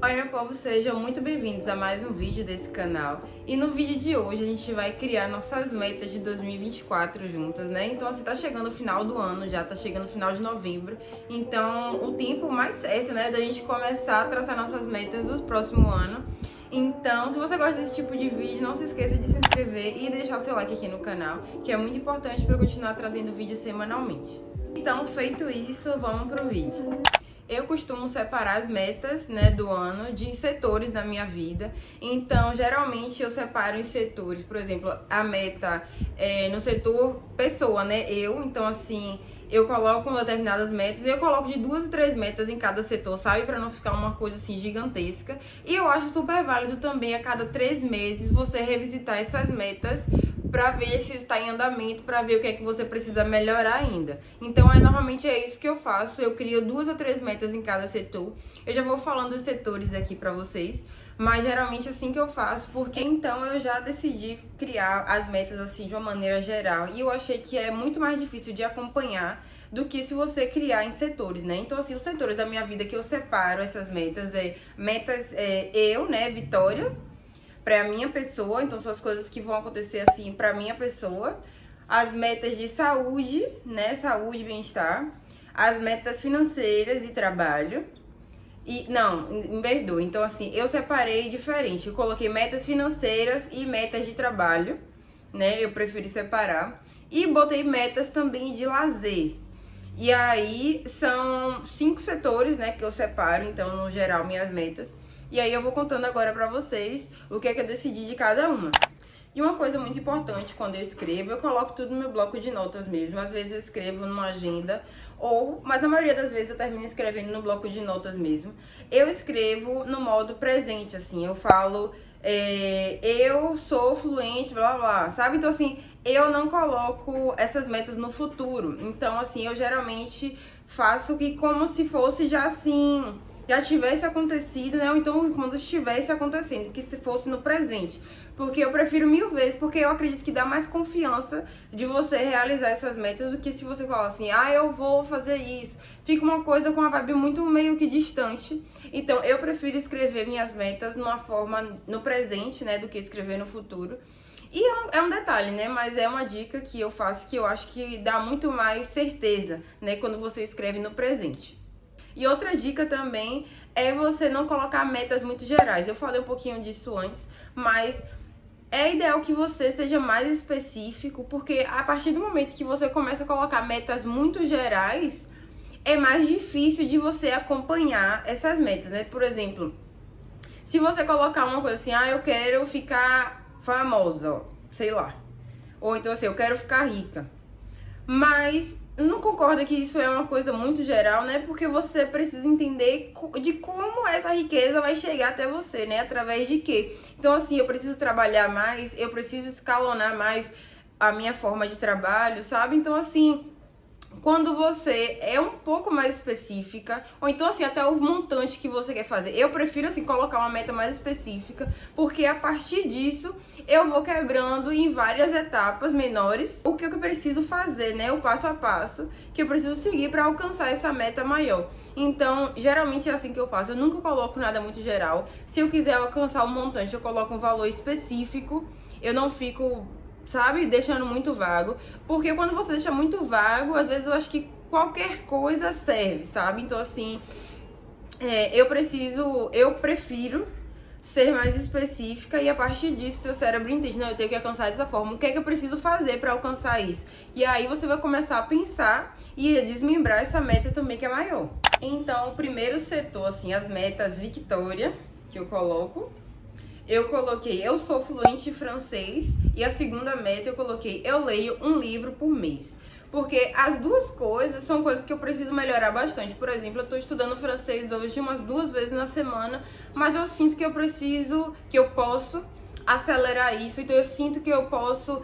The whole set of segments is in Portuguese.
Oi, meu povo, sejam muito bem-vindos a mais um vídeo desse canal. E no vídeo de hoje a gente vai criar nossas metas de 2024 juntas, né? Então, assim, tá chegando o final do ano, já tá chegando o final de novembro. Então, o tempo mais certo, né, da gente começar a traçar nossas metas do próximo ano. Então, se você gosta desse tipo de vídeo, não se esqueça de se inscrever e deixar o seu like aqui no canal, que é muito importante para eu continuar trazendo vídeos semanalmente. Então, feito isso, vamos pro vídeo. Eu costumo separar as metas, né, do ano de setores da minha vida. Então, geralmente eu separo em setores, por exemplo, a meta é no setor pessoa, né, eu. Então, assim, eu coloco determinadas metas e eu coloco de 2 a 3 metas em cada setor, sabe? Pra não ficar uma coisa assim gigantesca. E eu acho super válido também a cada 3 meses você revisitar essas metas para ver se está em andamento, para ver o que é que você precisa melhorar ainda. Então, normalmente é isso que eu faço. Eu crio 2 a 3 metas em cada setor. Eu já vou falando dos setores aqui para vocês, mas geralmente é assim que eu faço, porque então eu já decidi criar as metas assim de uma maneira geral e eu achei que é muito mais difícil de acompanhar do que se você criar em setores, né? Então, assim, os setores da minha vida que eu separo essas metas eu, né, Vitória, para minha pessoa, então são as coisas que vão acontecer assim para minha pessoa, as metas de saúde, né, saúde e bem-estar, as metas financeiras e trabalho. E não, me perdoa. Então assim, eu separei diferente. Eu coloquei metas financeiras e metas de trabalho, né? Eu preferi separar e botei metas também de lazer. E aí são 5 setores, né, que eu separo, então no geral minhas metas. E aí eu vou contando agora pra vocês o que é que eu decidi de cada uma. E uma coisa muito importante quando eu escrevo, eu coloco tudo no meu bloco de notas mesmo. Às vezes eu escrevo numa agenda, mas na maioria das vezes eu termino escrevendo no bloco de notas mesmo. Eu escrevo no modo presente, assim, eu falo, eu sou fluente, blá blá, sabe? Então assim, eu não coloco essas metas no futuro. Então assim, eu geralmente faço que como se fosse já assim, já tivesse acontecido, né? Ou então quando estivesse acontecendo, que se fosse no presente. Porque eu prefiro 1000 vezes, porque eu acredito que dá mais confiança de você realizar essas metas do que se você falar assim, eu vou fazer isso. Fica uma coisa com uma vibe muito meio que distante. Então eu prefiro escrever minhas metas numa forma no presente, né? Do que escrever no futuro. E é um detalhe, né? Mas é uma dica que eu faço que eu acho que dá muito mais certeza, né? Quando você escreve no presente. E outra dica também é você não colocar metas muito gerais. Eu falei um pouquinho disso antes, mas é ideal que você seja mais específico, porque a partir do momento que você começa a colocar metas muito gerais, é mais difícil de você acompanhar essas metas, né? Por exemplo, se você colocar uma coisa assim, eu quero ficar famosa, ó, sei lá. Ou então assim, eu quero ficar rica. Mas não concorda que isso é uma coisa muito geral, né? Porque você precisa entender de como essa riqueza vai chegar até você, né? Através de quê? Então, assim, eu preciso trabalhar mais, eu preciso escalonar mais a minha forma de trabalho, sabe? Então, assim, quando você é um pouco mais específica, ou então assim, até o montante que você quer fazer. Eu prefiro assim, colocar uma meta mais específica, porque a partir disso, eu vou quebrando em várias etapas menores o que eu preciso fazer, né? O passo a passo que eu preciso seguir para alcançar essa meta maior. Então, geralmente é assim que eu faço. Eu nunca coloco nada muito geral. Se eu quiser alcançar um montante, eu coloco um valor específico. Eu não fico, sabe, deixando muito vago, porque quando você deixa muito vago, às vezes eu acho que qualquer coisa serve, sabe? Então assim, eu prefiro ser mais específica e a partir disso seu cérebro entende, não, eu tenho que alcançar dessa forma, o que é que eu preciso fazer para alcançar isso? E aí você vai começar a pensar e a desmembrar essa meta também que é maior. Então, o primeiro setor, assim, as metas Victoria, que eu coloquei, eu sou fluente em francês, e a segunda meta eu coloquei, eu leio um livro por mês. Porque as duas coisas são coisas que eu preciso melhorar bastante. Por exemplo, eu tô estudando francês hoje umas 2 vezes na semana, mas eu sinto que eu posso acelerar isso, então eu sinto que eu posso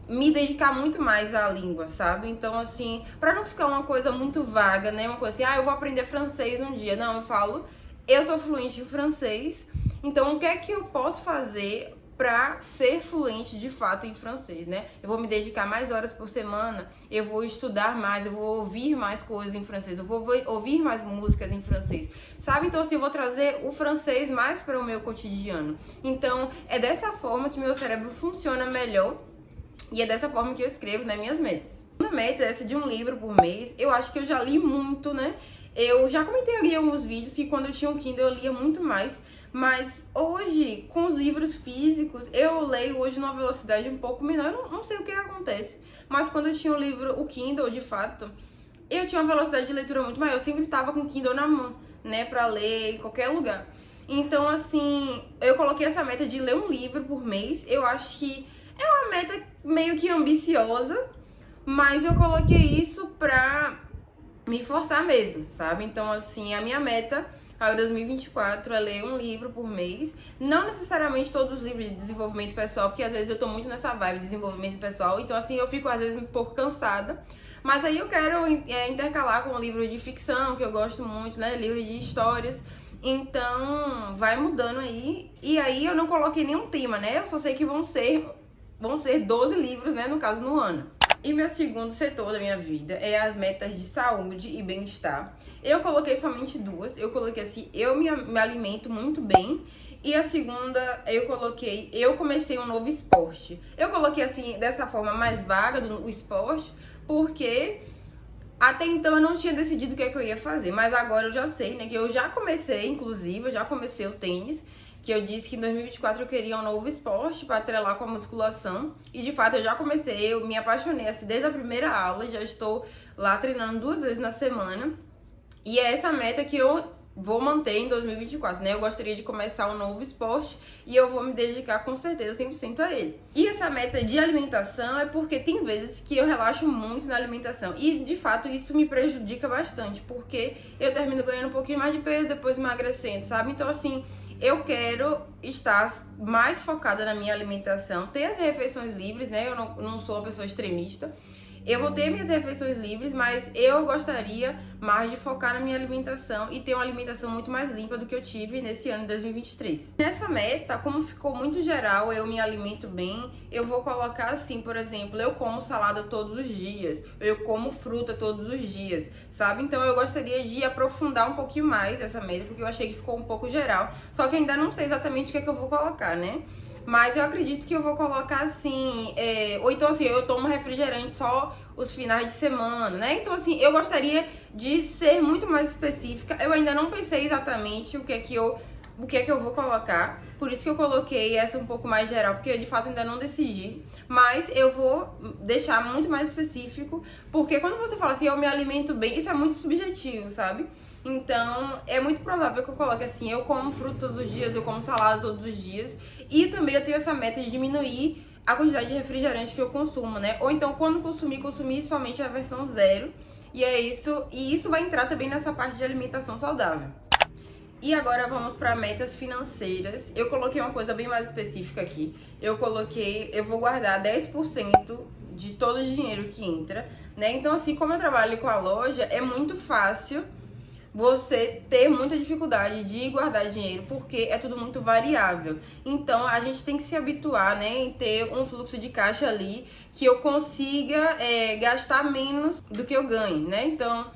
me dedicar muito mais à língua, sabe? Então, assim, pra não ficar uma coisa muito vaga, né? Uma coisa assim, eu vou aprender francês um dia. Não, eu falo, eu sou fluente em francês, então o que é que eu posso fazer para ser fluente de fato em francês, né? Eu vou me dedicar mais horas por semana, eu vou estudar mais, eu vou ouvir mais coisas em francês, eu vou ouvir mais músicas em francês, sabe? Então, assim, eu vou trazer o francês mais para o meu cotidiano. Então, é dessa forma que meu cérebro funciona melhor e é dessa forma que eu escrevo nas minhas metas. A meta é essa de um livro por mês. Eu acho que eu já li muito, né? Eu já comentei aqui em alguns vídeos que quando eu tinha um Kindle eu lia muito mais. Mas hoje, com os livros físicos, eu leio hoje numa velocidade um pouco menor. Eu não sei o que acontece. Mas quando eu tinha o livro, o Kindle, de fato, eu tinha uma velocidade de leitura muito maior. Eu sempre estava com o Kindle na mão, né? Pra ler em qualquer lugar. Então, assim, eu coloquei essa meta de ler um livro por mês. Eu acho que é uma meta meio que ambiciosa, mas eu coloquei isso pra me forçar mesmo, sabe? Então, assim, a minha meta para 2024 é ler um livro por mês. Não necessariamente todos os livros de desenvolvimento pessoal, porque às vezes eu tô muito nessa vibe de desenvolvimento pessoal, então assim, eu fico às vezes um pouco cansada. Mas aí eu quero intercalar com um livro de ficção, que eu gosto muito, né? Livro de histórias. Então, vai mudando aí. E aí eu não coloquei nenhum tema, né? Eu só sei que vão ser 12 livros, né? No caso, no ano. E meu segundo setor da minha vida é as metas de saúde e bem-estar. Eu coloquei somente duas. Eu coloquei assim, eu me alimento muito bem. E a segunda, eu comecei um novo esporte. Eu coloquei assim, dessa forma mais vaga, do esporte, porque até então eu não tinha decidido o que é que eu ia fazer. Mas agora eu já sei, né, que eu já comecei, inclusive, eu já comecei o tênis. Que eu disse que em 2024 eu queria um novo esporte para atrelar com a musculação. E de fato eu já comecei, eu me apaixonei assim, desde a primeira aula, já estou lá treinando 2 vezes na semana. E é essa meta que eu vou manter em 2024, né? Eu gostaria de começar um novo esporte e eu vou me dedicar com certeza 100% a ele. E essa meta de alimentação é porque tem vezes que eu relaxo muito na alimentação e de fato isso me prejudica bastante, porque eu termino ganhando um pouquinho mais de peso, depois emagrecendo, sabe? Então assim, eu quero estar mais focada na minha alimentação, ter as refeições livres, né? Eu não sou uma pessoa extremista. Eu vou ter minhas refeições livres, mas eu gostaria mais de focar na minha alimentação e ter uma alimentação muito mais limpa do que eu tive nesse ano de 2023. Nessa meta, como ficou muito geral, eu me alimento bem, eu vou colocar assim, por exemplo, eu como salada todos os dias, eu como fruta todos os dias, sabe? Então eu gostaria de aprofundar um pouquinho mais essa meta, porque eu achei que ficou um pouco geral, só que ainda não sei exatamente o que é que eu vou colocar, né? Mas eu acredito que eu vou colocar assim, ou então assim, eu tomo refrigerante só os finais de semana, né? Então assim, eu gostaria de ser muito mais específica. Eu ainda não pensei exatamente o que é que eu vou colocar. Por isso que eu coloquei essa um pouco mais geral, porque eu de fato ainda não decidi. Mas eu vou deixar muito mais específico, porque quando você fala assim, eu me alimento bem, isso é muito subjetivo, sabe? Então, é muito provável que eu coloque assim, eu como fruta todos os dias, eu como salada todos os dias. E também eu tenho essa meta de diminuir a quantidade de refrigerante que eu consumo, né? Ou então, quando consumir somente a versão zero. E é isso, e isso vai entrar também nessa parte de alimentação saudável. E agora vamos para metas financeiras. Eu coloquei uma coisa bem mais específica aqui. Eu vou guardar 10% de todo o dinheiro que entra, né? Então, assim, como eu trabalho com a loja, é muito fácil você ter muita dificuldade de guardar dinheiro, porque é tudo muito variável. Então, a gente tem que se habituar, né, em ter um fluxo de caixa ali que eu consiga gastar menos do que eu ganho, né? Então,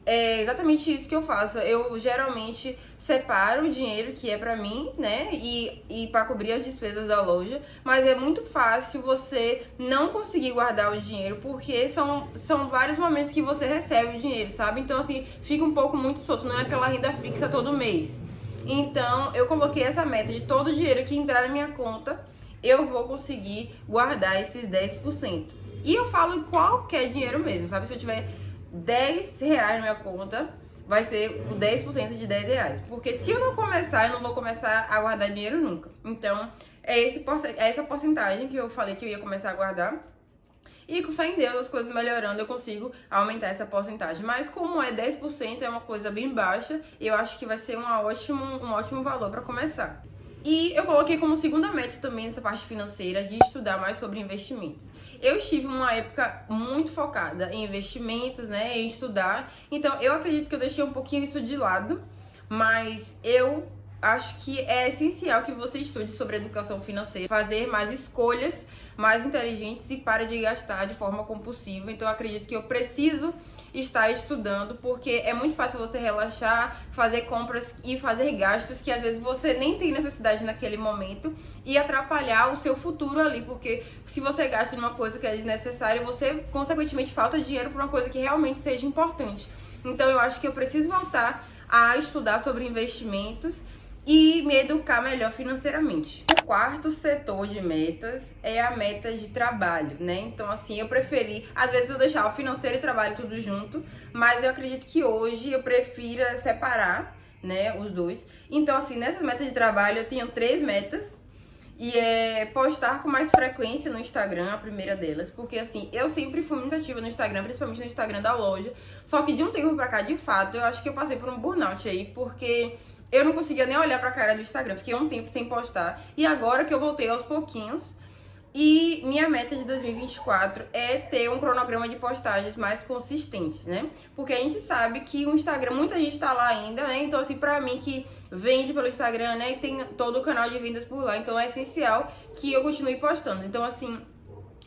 é exatamente isso que eu faço. Eu geralmente separo o dinheiro que é pra mim, né? E para cobrir as despesas da loja. Mas é muito fácil você não conseguir guardar o dinheiro, porque são vários momentos que você recebe o dinheiro, sabe? Então, assim, fica um pouco muito solto. Não é aquela renda fixa todo mês. Então, eu coloquei essa meta de todo o dinheiro que entrar na minha conta, eu vou conseguir guardar esses 10%. E eu falo em qualquer dinheiro mesmo, sabe? Se eu tiver 10 reais na minha conta, vai ser o 10% de 10 reais. Porque se eu não começar, eu não vou começar a guardar dinheiro nunca. Então, é essa porcentagem que eu falei que eu ia começar a guardar. E com fé em Deus, as coisas melhorando, eu consigo aumentar essa porcentagem. Mas como é 10%, é uma coisa bem baixa, eu acho que vai ser um ótimo valor para começar. E eu coloquei como segunda meta também essa parte financeira de estudar mais sobre investimentos. Eu estive uma época muito focada em investimentos, né, em estudar. Então eu acredito que eu deixei um pouquinho isso de lado, mas eu acho que é essencial que você estude sobre educação financeira, fazer mais escolhas mais inteligentes e pare de gastar de forma compulsiva. Então, eu acredito que eu preciso estar estudando, porque é muito fácil você relaxar, fazer compras e fazer gastos que às vezes você nem tem necessidade naquele momento e atrapalhar o seu futuro ali, porque se você gasta numa coisa que é desnecessária, você consequentemente falta dinheiro para uma coisa que realmente seja importante. Então, eu acho que eu preciso voltar a estudar sobre investimentos e me educar melhor financeiramente. O quarto setor de metas é a meta de trabalho, né? Então, assim, eu preferi, às vezes eu deixava o financeiro e trabalho tudo junto, mas eu acredito que hoje eu prefira separar, né, os dois. Então, assim, nessas metas de trabalho eu tenho 3 metas. E é postar com mais frequência no Instagram, a primeira delas. Porque, assim, eu sempre fui muito ativa no Instagram, principalmente no Instagram da loja. Só que de um tempo pra cá, de fato, eu acho que eu passei por um burnout aí, porque eu não conseguia nem olhar pra cara do Instagram. Fiquei um tempo sem postar. E agora que eu voltei aos pouquinhos. E minha meta de 2024 é ter um cronograma de postagens mais consistente, né? Porque a gente sabe que o Instagram, muita gente tá lá ainda, né? Então, assim, pra mim que vende pelo Instagram, né? E tem todo o canal de vendas por lá. Então, é essencial que eu continue postando. Então, assim,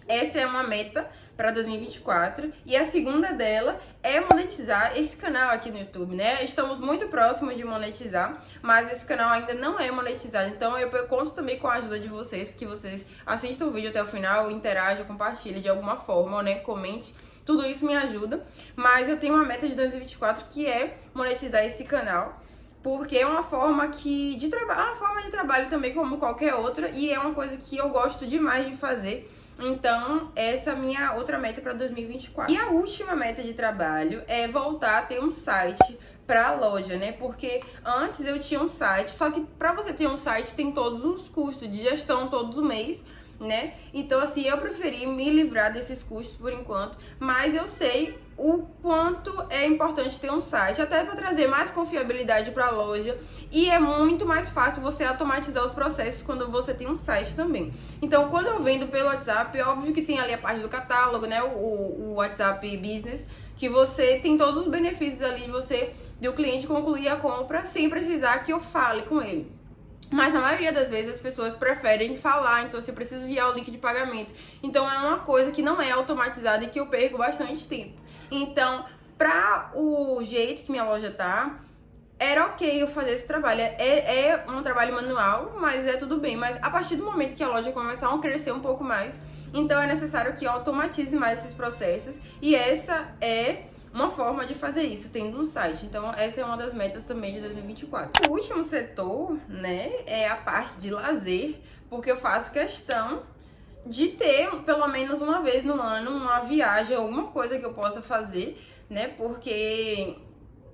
essa é uma meta para 2024 e a segunda dela é monetizar esse canal aqui no YouTube, né? Estamos muito próximos de monetizar, mas esse canal ainda não é monetizado, então eu conto também com a ajuda de vocês, porque vocês assistam o vídeo até o final, interajam, compartilhem de alguma forma, né? Comente, tudo isso me ajuda, mas eu tenho uma meta de 2024 que é monetizar esse canal. Porque é uma forma de trabalho também como qualquer outra e é uma coisa que eu gosto demais de fazer. Então, essa é a minha outra meta para 2024. E a última meta de trabalho é voltar a ter um site para a loja, né? Porque antes eu tinha um site, só que para você ter um site tem todos os custos de gestão todo mês, né? Então, assim, eu preferi me livrar desses custos por enquanto, mas eu sei o quanto é importante ter um site, até para trazer mais confiabilidade para a loja, e é muito mais fácil você automatizar os processos quando você tem um site também. Então, quando eu vendo pelo WhatsApp, é óbvio que tem ali a parte do catálogo, né, o WhatsApp Business, que você tem todos os benefícios ali do cliente concluir a compra sem precisar que eu fale com ele. Mas na maioria das vezes as pessoas preferem falar, então você precisa enviar o link de pagamento. Então é uma coisa que não é automatizada e que eu perco bastante tempo. Então, pra o jeito que minha loja tá, era ok eu fazer esse trabalho. É um trabalho manual, mas é tudo bem. Mas a partir do momento que a loja começar a crescer um pouco mais, então é necessário que eu automatize mais esses processos. E essa é uma forma de fazer isso, tendo um site. Então, essa é uma das metas também de 2024. O último setor, né, é a parte de lazer, porque eu faço questão de ter, pelo menos uma vez no ano, uma viagem, alguma coisa que eu possa fazer, né, porque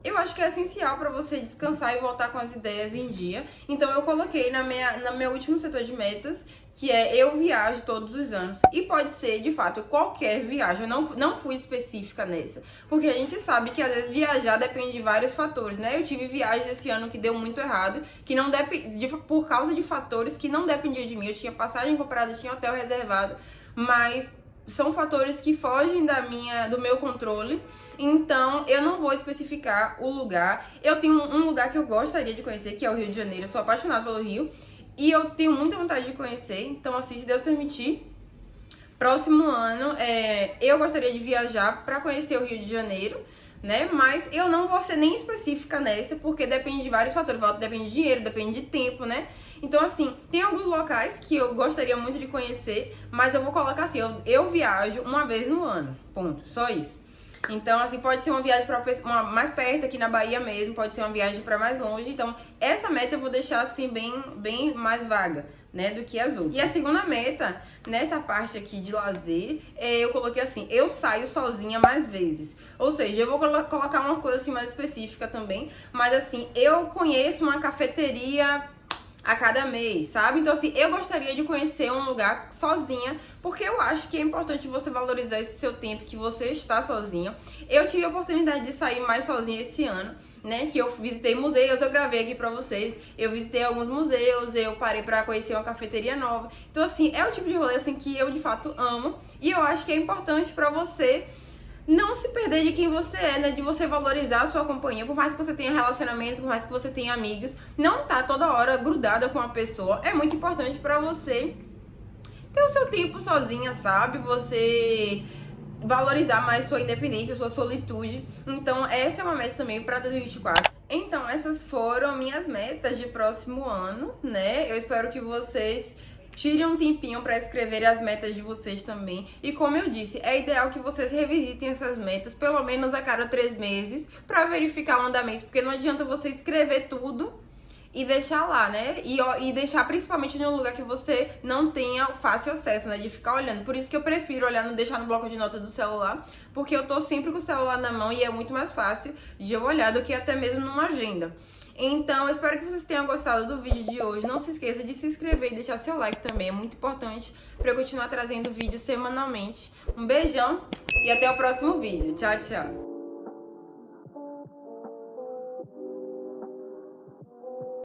eu acho que é essencial para você descansar e voltar com as ideias em dia. Então eu coloquei no meu último setor de metas, que é eu viajo todos os anos. E pode ser, de fato, qualquer viagem. Eu não fui específica nessa. Porque a gente sabe que às vezes viajar depende de vários fatores, né? Eu tive viagens esse ano que deu muito errado, que não por causa de fatores que não dependiam de mim. Eu tinha passagem comprada, tinha hotel reservado, mas são fatores que fogem do meu controle, então eu não vou especificar o lugar. Eu tenho um lugar que eu gostaria de conhecer, que é o Rio de Janeiro. Eu sou apaixonada pelo Rio e eu tenho muita vontade de conhecer. Então, assim, se Deus permitir, próximo ano eu gostaria de viajar para conhecer o Rio de Janeiro, né? Mas eu não vou ser nem específica nessa, porque depende de vários fatores. Depende de dinheiro, depende de tempo, né? Então, assim, tem alguns locais que eu gostaria muito de conhecer, mas eu vou colocar assim, eu viajo uma vez no ano, ponto, só isso. Então, assim, pode ser uma viagem para mais perto, aqui na Bahia mesmo, pode ser uma viagem para mais longe. Então, essa meta eu vou deixar, assim, bem mais vaga, né, do que as outras. E a segunda meta, nessa parte aqui de lazer, eu coloquei assim, eu saio sozinha mais vezes. Ou seja, eu vou colocar uma coisa assim mais específica também, mas assim, eu conheço uma cafeteria a cada mês, sabe? Então, assim, eu gostaria de conhecer um lugar sozinha, porque eu acho que é importante você valorizar esse seu tempo que você está sozinha. Eu tive a oportunidade de sair mais sozinha esse ano, né? Que eu visitei museus, eu gravei aqui pra vocês. Eu visitei alguns museus, eu parei pra conhecer uma cafeteria nova. Então, assim, é o tipo de rolê, assim, que eu, de fato, amo. E eu acho que é importante pra você não se perder de quem você é, né? De você valorizar a sua companhia, por mais que você tenha relacionamentos, por mais que você tenha amigos, não tá toda hora grudada com a pessoa. É muito importante pra você ter o seu tempo sozinha, sabe? Você valorizar mais sua independência, sua solitude. Então, essa é uma meta também pra 2024. Então, essas foram minhas metas de próximo ano, né? Eu espero que vocês tirem um tempinho para escrever as metas de vocês também. E como eu disse, é ideal que vocês revisitem essas metas pelo menos a cada 3 meses para verificar o andamento, porque não adianta você escrever tudo e deixar lá, né? E deixar principalmente em um lugar que você não tenha fácil acesso, né? De ficar olhando. Por isso que eu prefiro olhar, não deixar no bloco de notas do celular, porque eu tô sempre com o celular na mão e é muito mais fácil de eu olhar do que até mesmo numa agenda. Então, eu espero que vocês tenham gostado do vídeo de hoje. Não se esqueça de se inscrever e deixar seu like também. É muito importante para eu continuar trazendo vídeos semanalmente. Um beijão e até o próximo vídeo. Tchau, tchau.